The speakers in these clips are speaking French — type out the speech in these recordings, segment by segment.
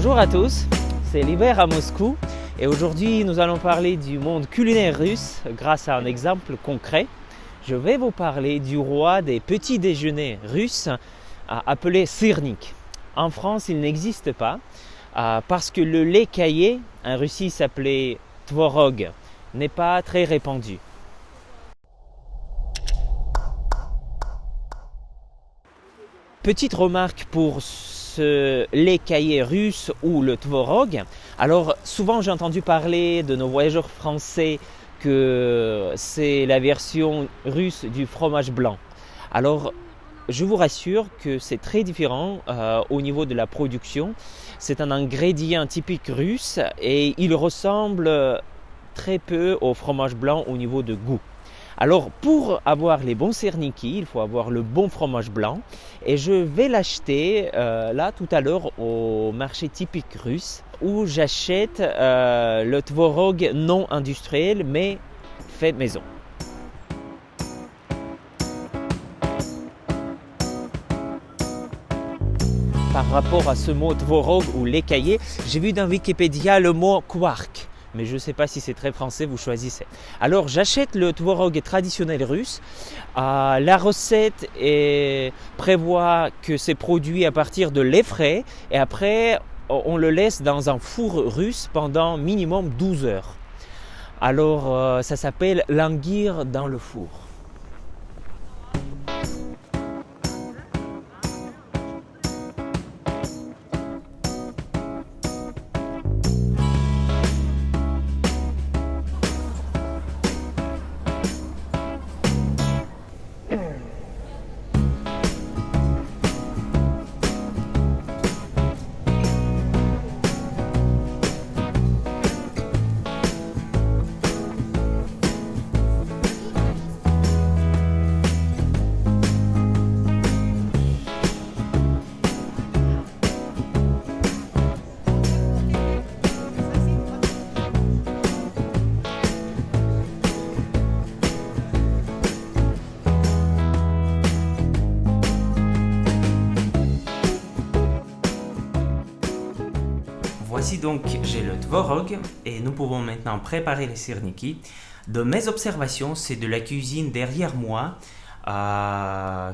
Bonjour à tous, c'est l'hiver à Moscou et aujourd'hui nous allons parler du monde culinaire russe grâce à un exemple concret. Je vais vous parler du roi des petits déjeuners russes appelé syrnik. En France il n'existe pas parce que le lait caillé, en Russie s'appelait tvorog, n'est pas très répandu. Petite remarque pour ce lait caillé russe ou le tvorog. Alors souvent j'ai entendu parler de nos voyageurs français que c'est la version russe du fromage blanc. Alors je vous rassure que c'est très différent au niveau de la production. C'est un ingrédient typique russe et il ressemble très peu au fromage blanc au niveau de goût. Alors pour avoir les bons serniki, il faut avoir le bon fromage blanc et je vais l'acheter là tout à l'heure au marché typique russe où j'achète le tvorog non industriel mais fait maison. Par rapport à ce mot tvorog ou lait caillé, j'ai vu dans Wikipédia le mot quark. Mais je ne sais pas si c'est très français, vous choisissez. Alors j'achète le tvorog traditionnel russe. La recette prévoit que c'est produit à partir de lait frais et après on le laisse dans un four russe pendant minimum 12 heures. Alors ça s'appelle languir dans le four. Voici donc, j'ai le tvorog et nous pouvons maintenant préparer les serniki. De mes observations, c'est de la cuisine derrière moi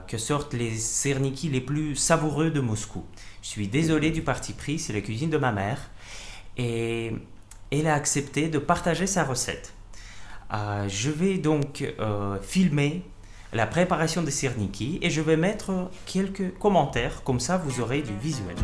que sortent les serniki les plus savoureux de Moscou. Je suis désolé du parti pris, c'est la cuisine de ma mère et elle a accepté de partager sa recette. Je vais donc filmer la préparation des serniki et je vais mettre quelques commentaires, comme ça vous aurez du visuel.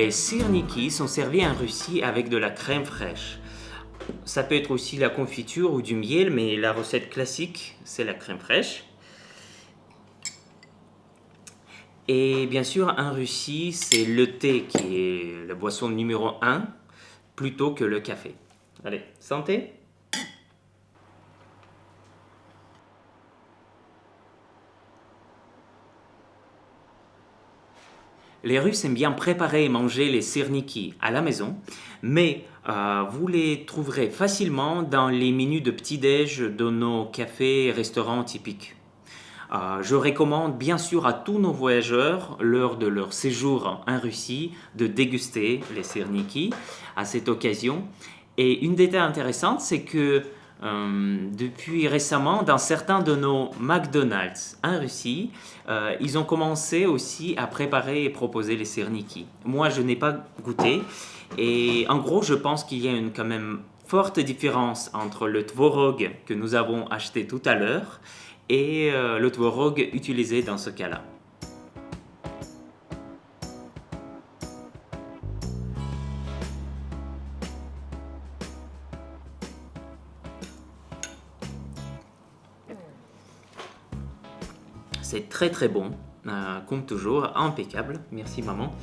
Les sirniki sont servis en Russie avec de la crème fraîche. Ça peut être aussi la confiture ou du miel, mais la recette classique, c'est la crème fraîche. Et bien sûr, en Russie, c'est le thé qui est la boisson numéro 1, plutôt que le café. Allez, santé! Les Russes aiment bien préparer et manger les sirniki à la maison, mais vous les trouverez facilement dans les menus de petit-déj de nos cafés et restaurants typiques. Je recommande bien sûr à tous nos voyageurs, lors de leur séjour en Russie, de déguster les sirniki à cette occasion. Et une détail intéressante, c'est que depuis récemment, dans certains de nos McDonald's en Russie, ils ont commencé aussi à préparer et proposer les sirniki. Moi, je n'ai pas goûté. Et en gros, je pense qu'il y a quand même forte différence entre le tvorog que nous avons acheté tout à l'heure et le tvorog utilisé dans ce cas-là. C'est très très bon, comme toujours, impeccable. Merci maman.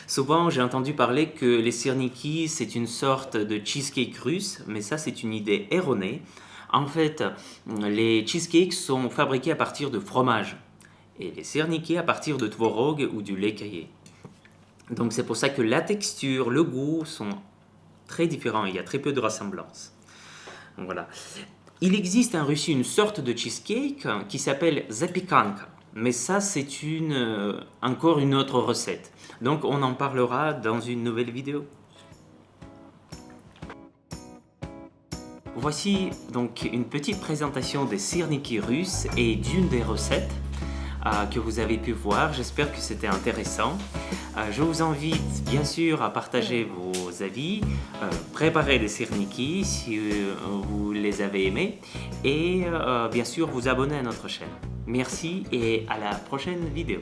Souvent j'ai entendu parler que les sirniki c'est une sorte de cheesecake russe, mais ça c'est une idée erronée. En fait, les cheesecakes sont fabriqués à partir de fromage et les sirniki à partir de tvorog ou du lait caillé. Donc c'est pour ça que la texture, le goût sont très différents, il y a très peu de ressemblances. Donc, voilà. Il existe en Russie une sorte de cheesecake qui s'appelle zapikanka, mais ça c'est encore une autre recette. Donc on en parlera dans une nouvelle vidéo. Voici donc une petite présentation des sirniki russes et d'une des recettes que vous avez pu voir. J'espère que c'était intéressant. Je vous invite bien sûr à partager vos avis, préparer des sirniki si vous les avez aimés et bien sûr vous abonner à notre chaîne. Merci et à la prochaine vidéo.